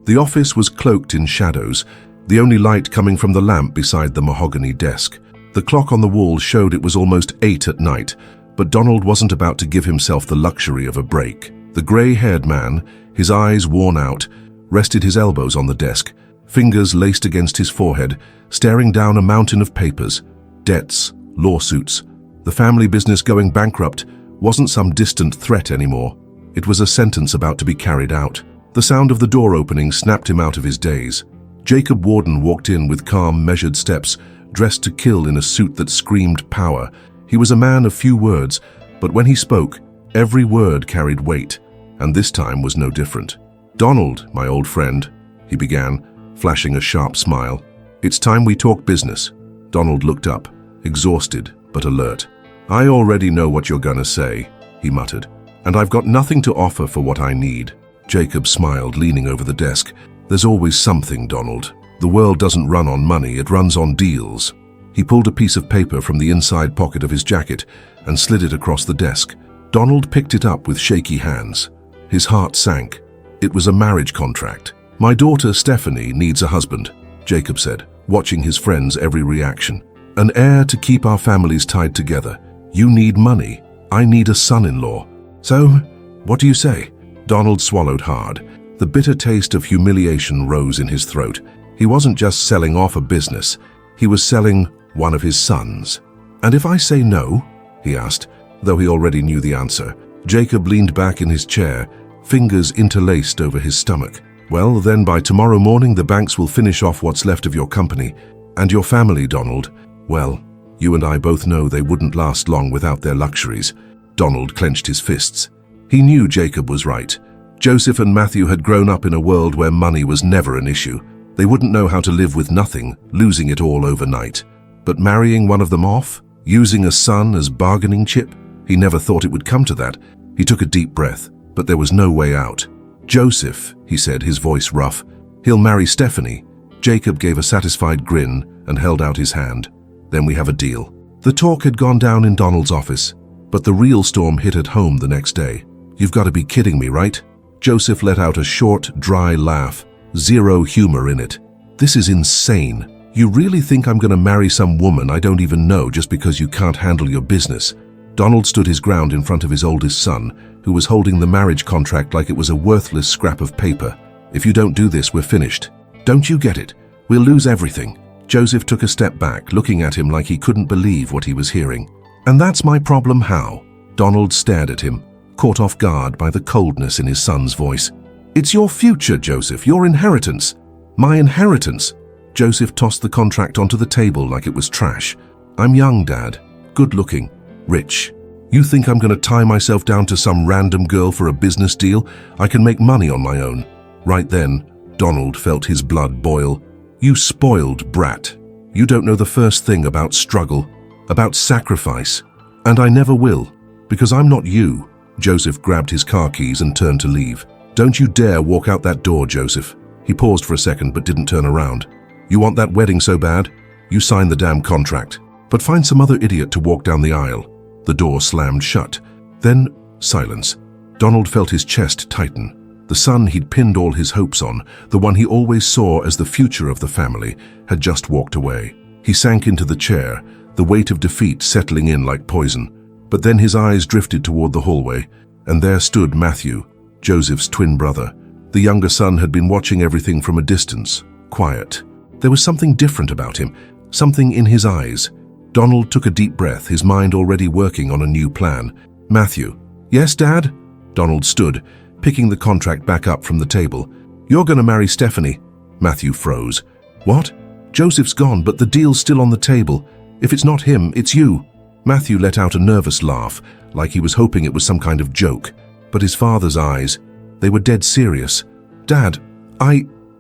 The office was cloaked in shadows, the only light coming from the lamp beside the mahogany desk. The clock on the wall showed it was almost 8 at night, but Donald wasn't about to give himself the luxury of a break. The grey-haired man, his eyes worn out, rested his elbows on the desk, fingers laced against his forehead, staring down a mountain of papers. Debts, lawsuits. The family business going bankrupt wasn't some distant threat anymore. It was a sentence about to be carried out. The sound of the door opening snapped him out of his daze. Jacob Warden walked in with calm, measured steps, dressed to kill in a suit that screamed power. He was a man of few words, but when he spoke, every word carried weight, and this time was no different. "Donald, my old friend," he began, flashing a sharp smile. "It's time we talk business." Donald looked up, exhausted but alert. "I already know what you're gonna say," he muttered, "and I've got nothing to offer for what I need." Jacob smiled, leaning over the desk. "There's always something, Donald. The world doesn't run on money, it runs on deals." He pulled a piece of paper from the inside pocket of his jacket and slid it across the desk. Donald picked it up with shaky hands. His heart sank. It was a marriage contract. "My daughter Stephanie needs a husband," Jacob said, watching his friend's every reaction. "An heir to keep our families tied together. You need money. I need a son-in-law. So, what do you say?" Donald swallowed hard. The bitter taste of humiliation rose in his throat. He wasn't just selling off a business. He was selling one of his sons. "And if I say no?" he asked, though he already knew the answer. Jacob leaned back in his chair, fingers interlaced over his stomach. "Well, then by tomorrow morning the banks will finish off what's left of your company. And your family, Donald. Well, you and I both know they wouldn't last long without their luxuries." Donald clenched his fists. He knew Jacob was right. Joseph and Matthew had grown up in a world where money was never an issue. They wouldn't know how to live with nothing, losing it all overnight. But marrying one of them off? Using a son as bargaining chip? He never thought it would come to that. He took a deep breath, but there was no way out. "Joseph," he said, his voice rough. "He'll marry Stephanie." Jacob gave a satisfied grin and held out his hand. "Then we have a deal." The talk had gone down in Donald's office, but the real storm hit at home the next day. "You've got to be kidding me, right?" Joseph let out a short, dry laugh, zero humor in it. "This is insane. You really think I'm going to marry some woman I don't even know just because you can't handle your business?" Donald stood his ground in front of his oldest son, who was holding the marriage contract like it was a worthless scrap of paper. "If you don't do this, we're finished. Don't you get it? We'll lose everything." Joseph took a step back, looking at him like he couldn't believe what he was hearing. "And that's my problem, how?" Donald stared at him, caught off guard by the coldness in his son's voice. "It's your future, Joseph, your inheritance." "My inheritance?" Joseph tossed the contract onto the table like it was trash. "I'm young, Dad. Good-looking. Rich. You think I'm going to tie myself down to some random girl for a business deal? I can make money on my own." Right then, Donald felt his blood boil. "You spoiled brat. You don't know the first thing about struggle, about sacrifice. And I never will, because I'm not you." Joseph grabbed his car keys and turned to leave. "Don't you dare walk out that door, Joseph." He paused for a second but didn't turn around. "You want that wedding so bad? You sign the damn contract. But find some other idiot to walk down the aisle." The door slammed shut. Then silence. Donald felt his chest tighten. The son he'd pinned all his hopes on, the one he always saw as the future of the family, had just walked away. He sank into the chair, the weight of defeat settling in like poison. But then his eyes drifted toward the hallway, and there stood Matthew, Joseph's twin brother. The younger son had been watching everything from a distance, quiet. There was something different about him, something in his eyes. Donald took a deep breath, his mind already working on a new plan. "Matthew." "Yes, Dad?" Donald stood, picking the contract back up from the table. "You're going to marry Stephanie." Matthew froze. "What?" "Joseph's gone, but the deal's still on the table. If it's not him, it's you." Matthew let out a nervous laugh, like he was hoping it was some kind of joke. But his father's eyes, they were dead serious. "Dad,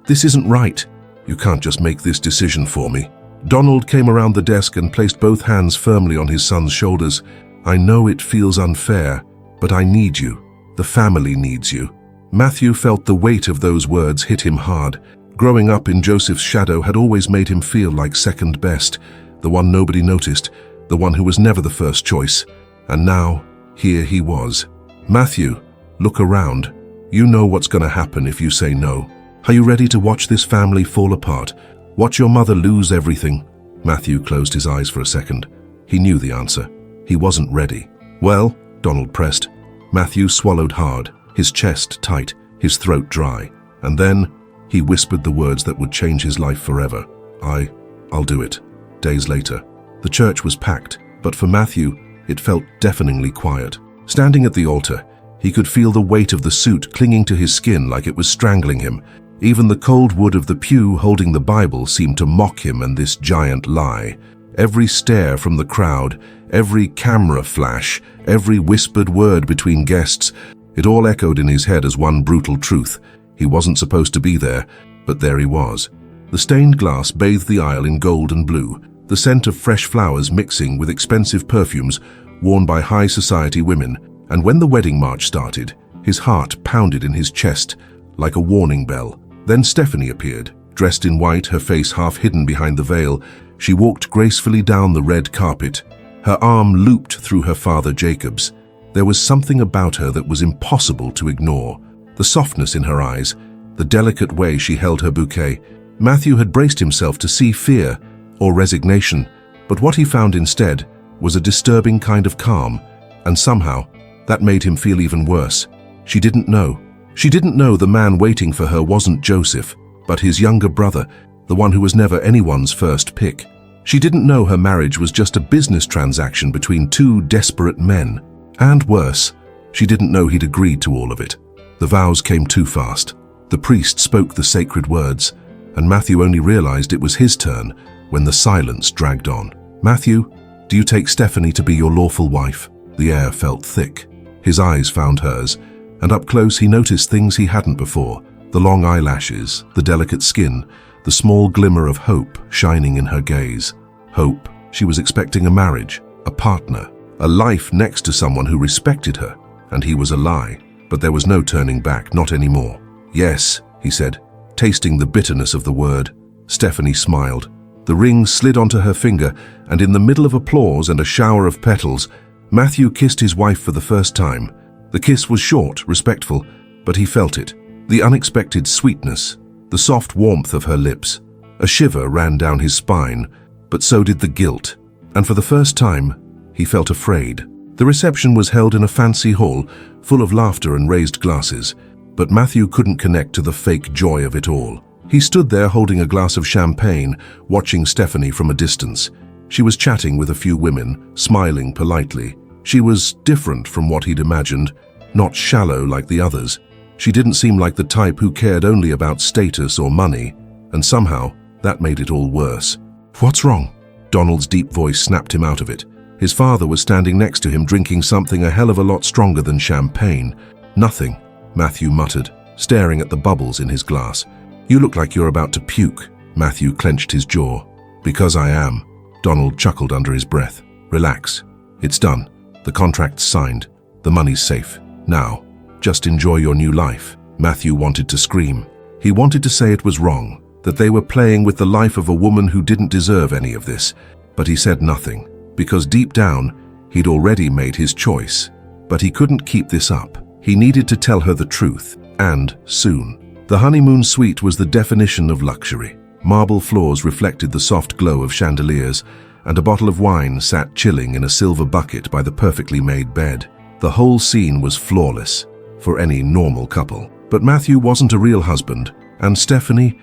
this isn't right." "You can't just make this decision for me." Donald came around the desk and placed both hands firmly on his son's shoulders. "I know it feels unfair, but I need you. The family needs you." Matthew felt the weight of those words hit him hard. Growing up in Joseph's shadow had always made him feel like second best, the one nobody noticed, the one who was never the first choice. And now, here he was. "Matthew, look around. You know what's going to happen if you say no." Are you ready to watch this family fall apart? Watch your mother lose everything? Matthew closed his eyes for a second. He knew the answer. He wasn't ready. Well, Donald pressed. Matthew swallowed hard, his chest tight, his throat dry. And then he whispered the words that would change his life forever. I'll do it. Days later, the church was packed, but for Matthew, it felt deafeningly quiet. Standing at the altar, he could feel the weight of the suit clinging to his skin like it was strangling him. Even the cold wood of the pew holding the Bible seemed to mock him and this giant lie. Every stare from the crowd, every camera flash, every whispered word between guests, it all echoed in his head as one brutal truth. He wasn't supposed to be there, but there he was. The stained glass bathed the aisle in gold and blue, the scent of fresh flowers mixing with expensive perfumes worn by high society women. And when the wedding march started, his heart pounded in his chest like a warning bell. Then Stephanie appeared, dressed in white, her face half hidden behind the veil. She walked gracefully down the red carpet, her arm looped through her father Jacob's. There was something about her that was impossible to ignore. The softness in her eyes, the delicate way she held her bouquet. Matthew had braced himself to see fear or resignation, but what he found instead was a disturbing kind of calm, and somehow that made him feel even worse. She didn't know. She didn't know the man waiting for her wasn't Joseph, but his younger brother, the one who was never anyone's first pick. She didn't know her marriage was just a business transaction between two desperate men. And worse, she didn't know he'd agreed to all of it. The vows came too fast. The priest spoke the sacred words, and Matthew only realized it was his turn when the silence dragged on. Matthew, do you take Stephanie to be your lawful wife? The air felt thick. His eyes found hers, and up close he noticed things he hadn't before. The long eyelashes, the delicate skin, the small glimmer of hope shining in her gaze. Hope. She was expecting a marriage, a partner, a life next to someone who respected her, and he was a lie. But there was no turning back, not anymore. Yes, he said, tasting the bitterness of the word. Stephanie smiled. The ring slid onto her finger, and in the middle of applause and a shower of petals, Matthew kissed his wife for the first time. The kiss was short, respectful, but he felt it. The unexpected sweetness, the soft warmth of her lips. A shiver ran down his spine, but so did the guilt. And for the first time, he felt afraid. The reception was held in a fancy hall, full of laughter and raised glasses, but Matthew couldn't connect to the fake joy of it all. He stood there holding a glass of champagne, watching Stephanie from a distance. She was chatting with a few women, smiling politely. She was different from what he'd imagined, not shallow like the others. She didn't seem like the type who cared only about status or money, and somehow that made it all worse. What's wrong? Donald's deep voice snapped him out of it. His father was standing next to him drinking something a hell of a lot stronger than champagne. Nothing, Matthew muttered, staring at the bubbles in his glass. You look like you're about to puke. Matthew clenched his jaw. Because I am. Donald chuckled under his breath. Relax. It's done. The contract's signed. The money's safe. Now, just enjoy your new life. Matthew wanted to scream. He wanted to say it was wrong, that they were playing with the life of a woman who didn't deserve any of this. But he said nothing, because deep down, he'd already made his choice. But he couldn't keep this up. He needed to tell her the truth, and soon. The honeymoon suite was the definition of luxury. Marble floors reflected the soft glow of chandeliers, and a bottle of wine sat chilling in a silver bucket by the perfectly made bed. The whole scene was flawless for any normal couple. But Matthew wasn't a real husband, and Stephanie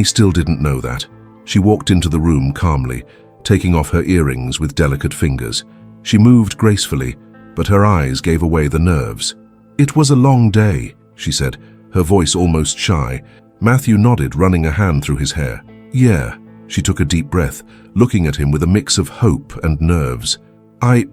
still didn't know that. She walked into the room calmly, taking off her earrings with delicate fingers. She moved gracefully, but her eyes gave away the nerves. It was a long day, she said, her voice almost shy. Matthew nodded, running a hand through his hair. Yeah. She took a deep breath, looking at him with a mix of hope and nerves. I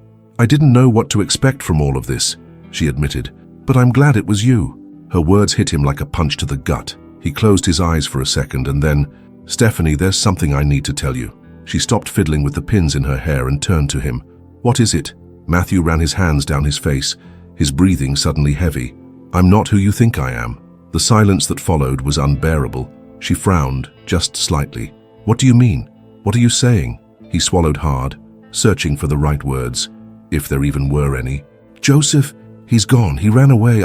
didn't know what to expect from all of this, she admitted, but I'm glad it was you. Her words hit him like a punch to the gut. He closed his eyes for a second and then, Stephanie, there's something I need to tell you. She stopped fiddling with the pins in her hair and turned to him. What is it? Matthew ran his hands down his face, his breathing suddenly heavy. I'm not who you think I am. The silence that followed was unbearable. She frowned, just slightly. What do you mean? What are you saying? He swallowed hard, searching for the right words, if there even were any. Joseph, he's gone. He ran away.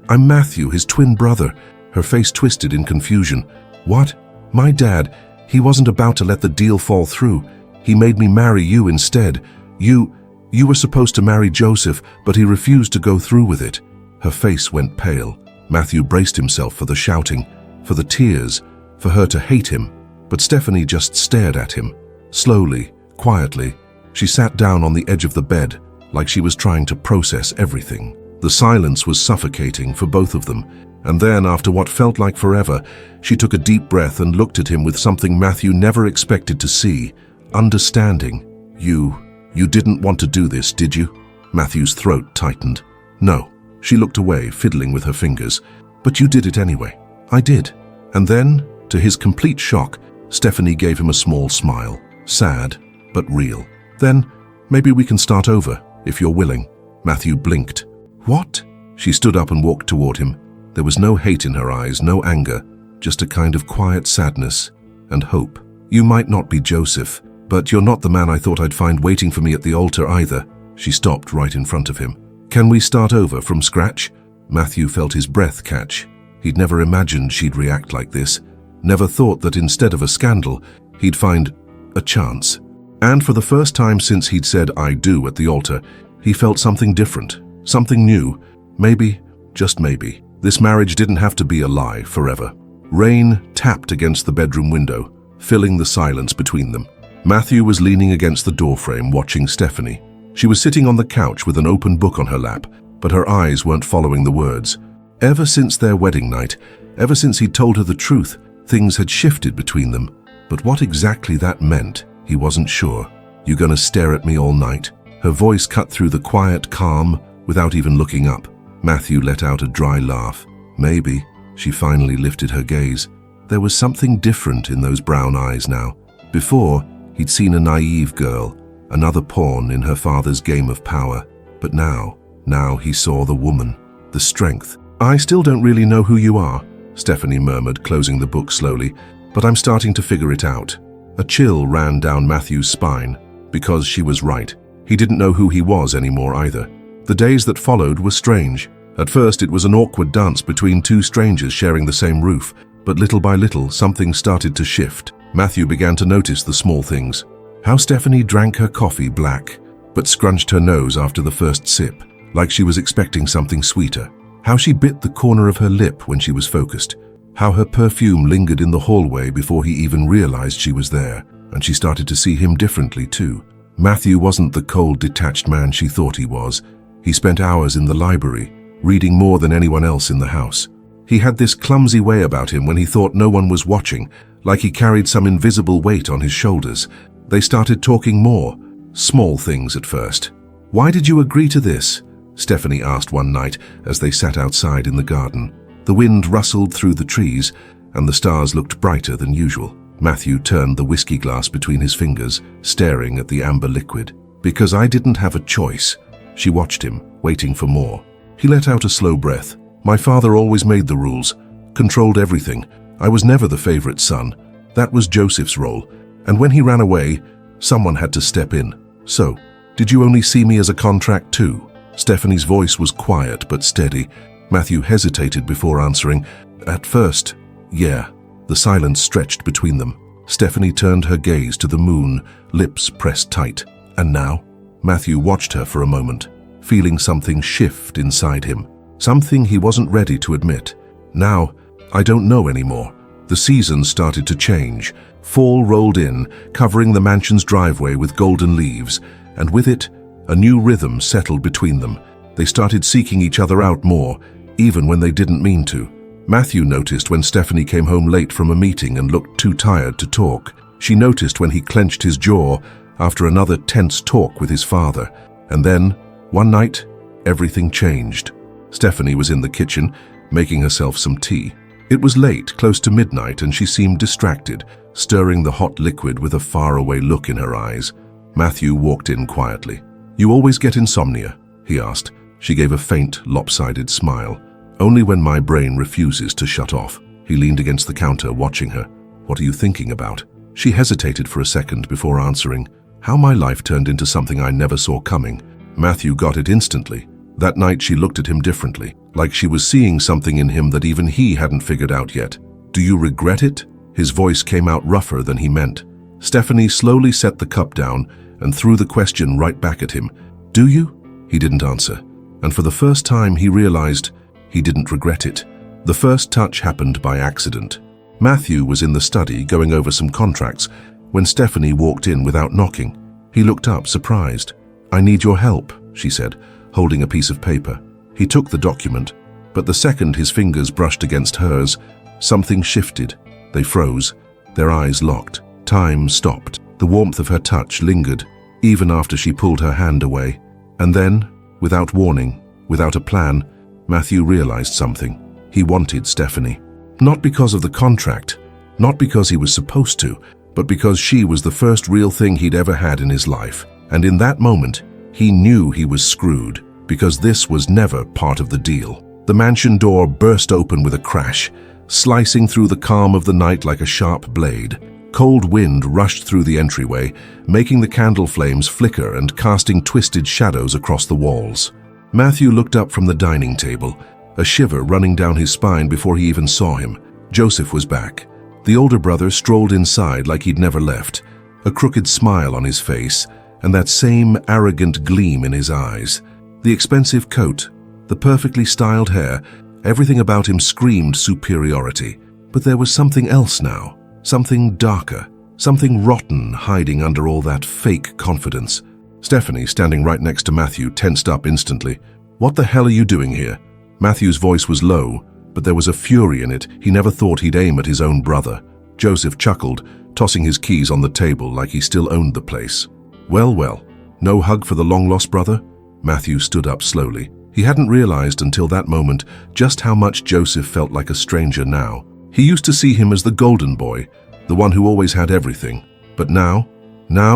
I'm Matthew, his twin brother. Her face twisted in confusion. What? My dad, he wasn't about to let the deal fall through. He made me marry you instead. You were supposed to marry Joseph, but he refused to go through with it. Her face went pale. Matthew braced himself for the shouting, for the tears, for her to hate him. But Stephanie just stared at him. Slowly, quietly, she sat down on the edge of the bed, like she was trying to process everything. The silence was suffocating for both of them, and then, after what felt like forever, she took a deep breath and looked at him with something Matthew never expected to see: understanding. You didn't want to do this, did you? Matthew's throat tightened. No. She looked away, fiddling with her fingers. But you did it anyway. I did. And then, to his complete shock, Stephanie gave him a small smile. Sad, but real. Then, maybe we can start over, if you're willing. Matthew blinked. What? She stood up and walked toward him. There was no hate in her eyes, no anger, just a kind of quiet sadness and hope. You might not be Joseph, but you're not the man I thought I'd find waiting for me at the altar either. She stopped right in front of him. Can we start over from scratch? Matthew felt his breath catch. He'd never imagined she'd react like this. Never thought that instead of a scandal, he'd find a chance. And for the first time since he'd said "I do" at the altar, he felt something different, something new. Maybe, just maybe, this marriage didn't have to be a lie forever. Rain tapped against the bedroom window, filling the silence between them. Matthew was leaning against the doorframe, watching Stephanie. She was sitting on the couch with an open book on her lap, but her eyes weren't following the words. Ever since their wedding night, ever since he'd told her the truth, things had shifted between them. But what exactly that meant, he wasn't sure. You gonna stare at me all night? Her voice cut through the quiet calm without even looking up. Matthew let out a dry laugh. Maybe. She finally lifted her gaze. There was something different in those brown eyes now. Before, he'd seen a naive girl, another pawn in her father's game of power. But now he saw the woman, the strength. I still don't really know who you are, Stephanie murmured, closing the book slowly, but I'm starting to figure it out. A chill ran down Matthew's spine, because she was right. He didn't know who he was anymore either. The days that followed were strange. At first it was an awkward dance between two strangers sharing the same roof, but little by little something started to shift. Matthew began to notice the small things. How Stephanie drank her coffee black, but scrunched her nose after the first sip, like she was expecting something sweeter. How she bit the corner of her lip when she was focused. How her perfume lingered in the hallway before he even realized she was there, and she started to see him differently too. Matthew wasn't the cold, detached man she thought he was. He spent hours in the library, reading more than anyone else in the house. He had this clumsy way about him when he thought no one was watching, like he carried some invisible weight on his shoulders. They started talking more, small things at first. Why did you agree to this? Stephanie asked one night as they sat outside in the garden. The wind rustled through the trees, and the stars looked brighter than usual. Matthew turned the whiskey glass between his fingers, staring at the amber liquid. Because I didn't have a choice. She watched him, waiting for more. He let out a slow breath. My father always made the rules, controlled everything. I was never the favorite son. That was Joseph's role. And when he ran away, someone had to step in. So, did you only see me as a contract too? Stephanie's voice was quiet but steady. Matthew hesitated before answering. At first, yeah. The silence stretched between them. Stephanie turned her gaze to the moon, lips pressed tight. And now? Matthew watched her for a moment, feeling something shift inside him. Something he wasn't ready to admit. Now, I don't know anymore. The seasons started to change. Fall rolled in, covering the mansion's driveway with golden leaves, and with it, a new rhythm settled between them. They started seeking each other out more, even when they didn't mean to. Matthew noticed when Stephanie came home late from a meeting and looked too tired to talk. She noticed when he clenched his jaw after another tense talk with his father. And then, one night, everything changed. Stephanie was in the kitchen, making herself some tea. It was late, close to midnight, and she seemed distracted, stirring the hot liquid with a faraway look in her eyes. Matthew walked in quietly. You always get insomnia? He asked. She gave a faint, lopsided smile. Only when my brain refuses to shut off. He leaned against the counter, watching her. What are you thinking about? She hesitated for a second before answering. How my life turned into something I never saw coming. Matthew got it instantly. That night she looked at him differently. like she was seeing something in him that even he hadn't figured out yet. "Do you regret it?" His voice came out rougher than he meant. Stephanie slowly set the cup down and threw the question right back at him. "Do you?" He didn't answer, and for the first time he realized he didn't regret it. The first touch happened by accident. Matthew was in the study going over some contracts when Stephanie walked in without knocking. He looked up, surprised. "I need your help," she said, holding a piece of paper. He took the document, but the second his fingers brushed against hers, something shifted. They froze, their eyes locked. Time stopped. The warmth of her touch lingered, even after she pulled her hand away. And then, without warning, without a plan, Matthew realized something. He wanted Stephanie. Not because of the contract, not because he was supposed to, but because she was the first real thing he'd ever had in his life. And in that moment, he knew he was screwed, because this was never part of the deal. The mansion door burst open with a crash, slicing through the calm of the night like a sharp blade. Cold wind rushed through the entryway, making the candle flames flicker and casting twisted shadows across the walls. Matthew looked up from the dining table, a shiver running down his spine before he even saw him. Joseph was back. The older brother strolled inside like he'd never left, a crooked smile on his face, and that same arrogant gleam in his eyes. The expensive coat, the perfectly styled hair, everything about him screamed superiority. But there was something else now, something darker, something rotten hiding under all that fake confidence. Stephanie, standing right next to Matthew, tensed up instantly. "What the hell are you doing here?" Matthew's voice was low, but there was a fury in it he never thought he'd aim at his own brother. Joseph chuckled, tossing his keys on the table like he still owned the place. Well, no hug for the long-lost brother?" Matthew stood up slowly. He hadn't realized until that moment just how much Joseph felt like a stranger now. He used to see him as the golden boy, the one who always had everything. But now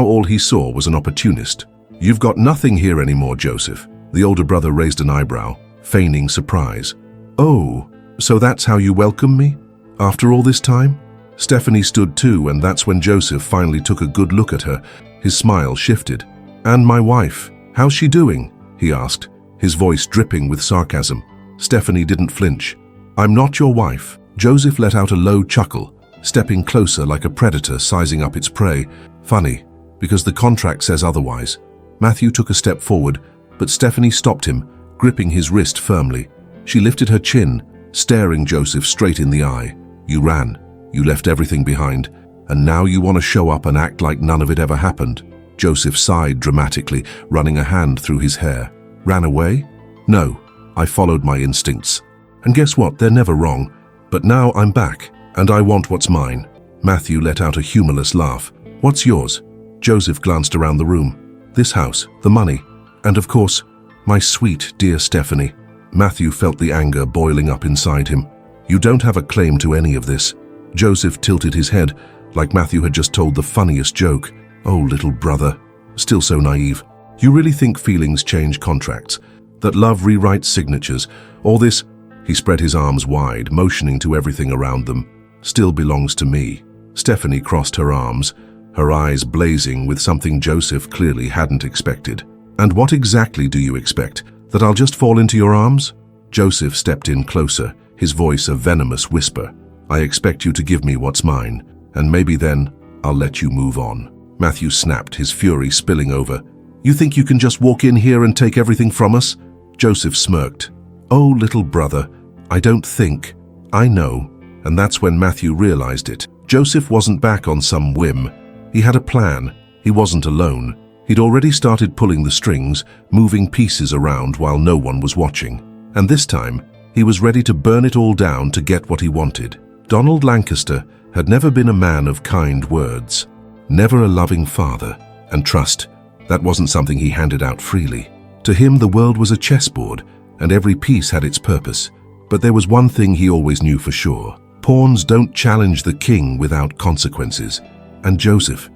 all he saw was an opportunist. "You've got nothing here anymore, Joseph." The older brother raised an eyebrow, feigning surprise. "Oh, so that's how you welcome me? After all this time?" Stephanie stood too, and that's when Joseph finally took a good look at her. His smile shifted. "And my wife, how's she doing?" he asked, his voice dripping with sarcasm. Stephanie didn't flinch. "I'm not your wife." Joseph let out a low chuckle, stepping closer like a predator sizing up its prey. "Funny, because the contract says otherwise." Matthew took a step forward, but Stephanie stopped him, gripping his wrist firmly. She lifted her chin, staring Joseph straight in the eye. "You ran. You left everything behind. And now you want to show up and act like none of it ever happened." Joseph sighed dramatically, running a hand through his hair. "Ran away? No, I followed my instincts. And guess what? They're never wrong. But now I'm back, and I want what's mine." Matthew let out a humorless laugh. "What's yours?" Joseph glanced around the room. "This house, the money, and of course, my sweet, dear Stephanie." Matthew felt the anger boiling up inside him. "You don't have a claim to any of this." Joseph tilted his head, like Matthew had just told the funniest joke. "Oh, little brother, still so naive. You really think feelings change contracts? That love rewrites signatures? All this," he spread his arms wide, motioning to everything around them, "still belongs to me." Stephanie crossed her arms, her eyes blazing with something Joseph clearly hadn't expected. "And what exactly do you expect? That I'll just fall into your arms?" Joseph stepped in closer, his voice a venomous whisper. "I expect you to give me what's mine, and maybe then I'll let you move on." Matthew snapped, his fury spilling over. "You think you can just walk in here and take everything from us?" Joseph smirked. "Oh, little brother, I don't think. I know." And that's when Matthew realized it. Joseph wasn't back on some whim. He had a plan. He wasn't alone. He'd already started pulling the strings, moving pieces around while no one was watching. And this time, he was ready to burn it all down to get what he wanted. Donald Lancaster had never been a man of kind words, never a loving father, and trust. That wasn't something he handed out freely. To him, the world was a chessboard, and every piece had its purpose. But there was one thing he always knew for sure. Pawns don't challenge the king without consequences. And Joseph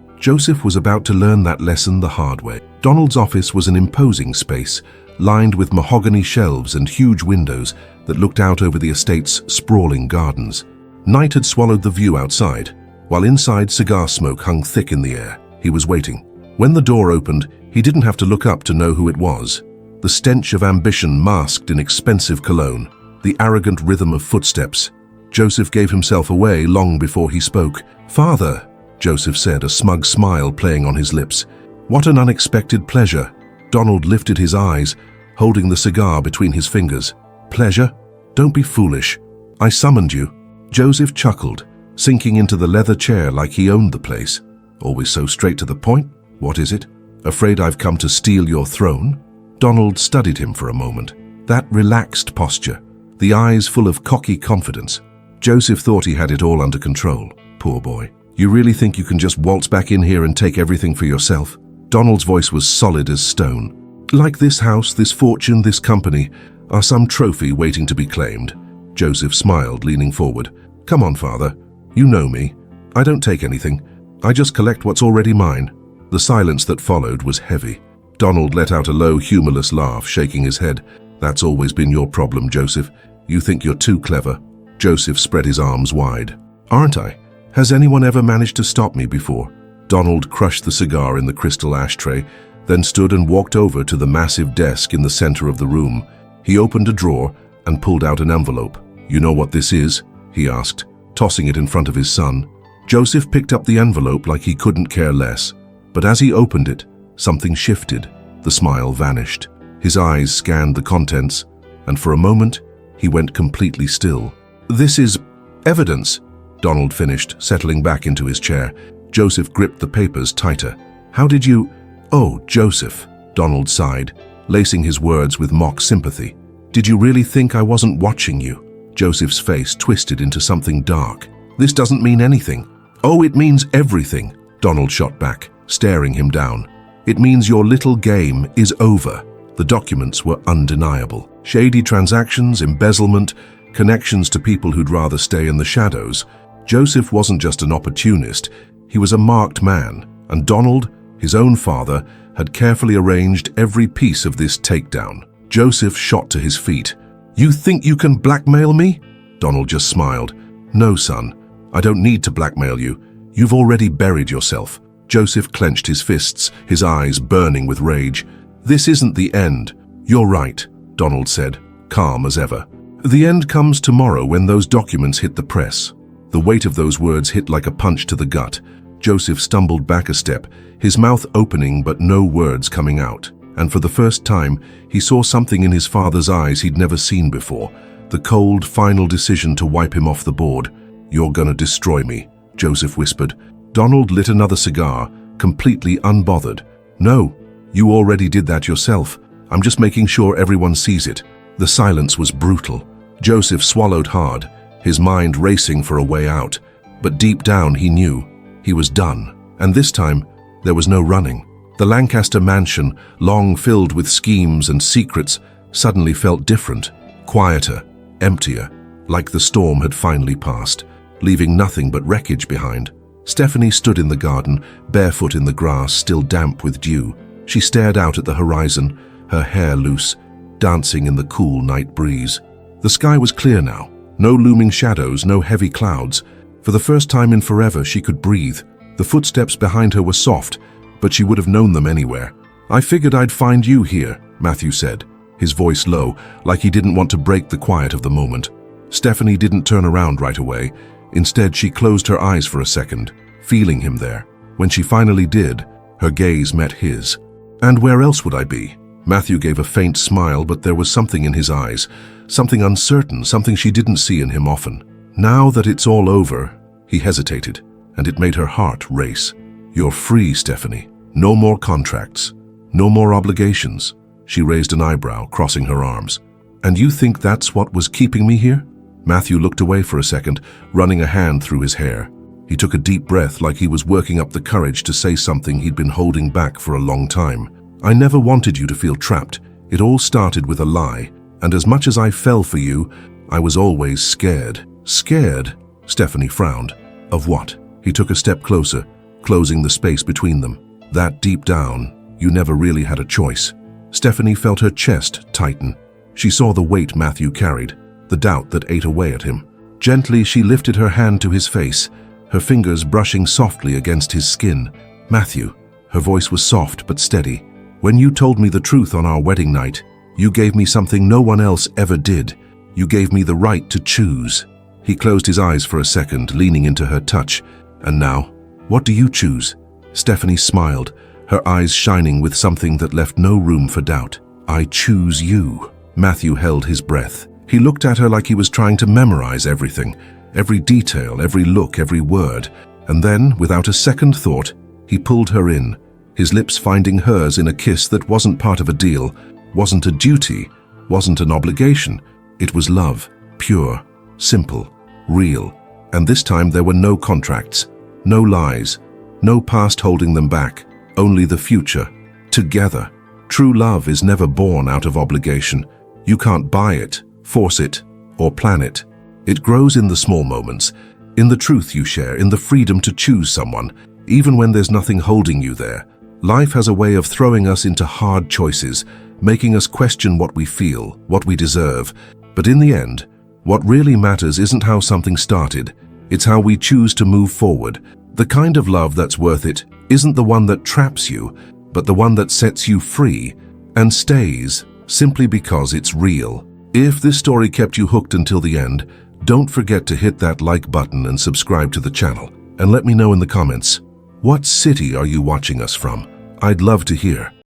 was about to learn that lesson the hard way. Donald's office was an imposing space, lined with mahogany shelves and huge windows that looked out over the estate's sprawling gardens. Night had swallowed the view outside, while inside cigar smoke hung thick in the air. He was waiting. When the door opened, he didn't have to look up to know who it was. The stench of ambition masked in expensive cologne. the arrogant rhythm of footsteps. Joseph gave himself away long before he spoke. "Father," Joseph said, a smug smile playing on his lips. "What an unexpected pleasure." Donald lifted his eyes, holding the cigar between his fingers. "Pleasure? Don't be foolish. I summoned you." Joseph chuckled, sinking into the leather chair like he owned the place. "Always so straight to the point. What is it? Afraid I've come to steal your throne?" Donald studied him for a moment. That relaxed posture, the eyes full of cocky confidence. Joseph thought he had it all under control. Poor boy. "You really think you can just waltz back in here and take everything for yourself?" Donald's voice was solid as stone. "Like this house, this fortune, this company are some trophy waiting to be claimed." Joseph smiled, leaning forward. "Come on, father. You know me. I don't take anything. I just collect what's already mine." The silence that followed was heavy. Donald let out a low, humorless laugh, shaking his head. "That's always been your problem, Joseph. You think you're too clever." Joseph spread his arms wide. "Aren't I? Has anyone ever managed to stop me before?" Donald crushed the cigar in the crystal ashtray, then stood and walked over to the massive desk in the center of the room. He opened a drawer and pulled out an envelope. "You know what this is?" he asked, tossing it in front of his son. Joseph picked up the envelope like he couldn't care less. But as he opened it, something shifted. The smile vanished. His eyes scanned the contents, and for a moment, he went completely still. "This is evidence," Donald finished, settling back into his chair. Joseph gripped the papers tighter. "How did you—" "Oh, Joseph," Donald sighed, lacing his words with mock sympathy. "Did you really think I wasn't watching you?" Joseph's face twisted into something dark. "This doesn't mean anything." "Oh, it means everything," Donald shot back, staring him down. "It means your little game is over." The documents were undeniable. Shady transactions, embezzlement, connections to people who'd rather stay in the shadows. Joseph wasn't just an opportunist, he was a marked man, and Donald, his own father, had carefully arranged every piece of this takedown. Joseph shot to his feet. "You think you can blackmail me?" Donald just smiled. "No, son, I don't need to blackmail you. You've already buried yourself." Joseph clenched his fists, his eyes burning with rage. "This isn't the end." "You're right," Donald said, calm as ever. "The end comes tomorrow when those documents hit the press." The weight of those words hit like a punch to the gut. Joseph stumbled back a step, his mouth opening but no words coming out. And for the first time, he saw something in his father's eyes he'd never seen before. The cold, final decision to wipe him off the board. "You're gonna destroy me," Joseph whispered. Donald lit another cigar, completely unbothered. "No, you already did that yourself. I'm just making sure everyone sees it." The silence was brutal. Joseph swallowed hard, his mind racing for a way out. But deep down he knew he was done. And this time, there was no running. The Lancaster mansion, long filled with schemes and secrets, suddenly felt different, quieter, emptier, like the storm had finally passed, leaving nothing but wreckage behind. Stephanie stood in the garden, barefoot in the grass, still damp with dew. She stared out at the horizon, her hair loose, dancing in the cool night breeze. The sky was clear now. No looming shadows, no heavy clouds. For the first time in forever, she could breathe. The footsteps behind her were soft, but she would have known them anywhere. "I figured I'd find you here," Matthew said, his voice low, like he didn't want to break the quiet of the moment. Stephanie didn't turn around right away. Instead, she closed her eyes for a second, feeling him there. When she finally did, her gaze met his. "And where else would I be?" Matthew gave a faint smile, but there was something in his eyes, something uncertain, something she didn't see in him often. "Now that it's all over," he hesitated, and it made her heart race. "You're free, Stephanie. No more contracts. No more obligations." She raised an eyebrow, crossing her arms. "And you think that's what was keeping me here?" Matthew looked away for a second, running a hand through his hair. He took a deep breath like he was working up the courage to say something he'd been holding back for a long time. "I never wanted you to feel trapped. It all started with a lie. And as much as I fell for you, I was always scared." "Scared?" Stephanie frowned. "Of what?" He took a step closer, closing the space between them. "That deep down, you never really had a choice." Stephanie felt her chest tighten. She saw the weight Matthew carried, the doubt that ate away at him. Gently, she lifted her hand to his face, her fingers brushing softly against his skin. "Matthew," her voice was soft but steady, "when you told me the truth on our wedding night, you gave me something no one else ever did. You gave me the right to choose." He closed his eyes for a second, leaning into her touch. "And now, what do you choose?" Stephanie smiled, her eyes shining with something that left no room for doubt. "I choose you." Matthew held his breath. He looked at her like he was trying to memorize everything, every detail, every look, every word. And then, without a second thought, he pulled her in, his lips finding hers in a kiss that wasn't part of a deal, wasn't a duty, wasn't an obligation. It was love, pure, simple, real. And this time there were no contracts, no lies, no past holding them back, only the future, together. True love is never born out of obligation. You can't buy it, force it, or plan it. It grows in the small moments, in the truth you share, in the freedom to choose someone, even when there's nothing holding you there. Life has a way of throwing us into hard choices, making us question what we feel, what we deserve. But in the end, what really matters isn't how something started, it's how we choose to move forward. The kind of love that's worth it isn't the one that traps you, but the one that sets you free and stays simply because it's real. If this story kept you hooked until the end, don't forget to hit that like button and subscribe to the channel. And let me know in the comments, what city are you watching us from? I'd love to hear.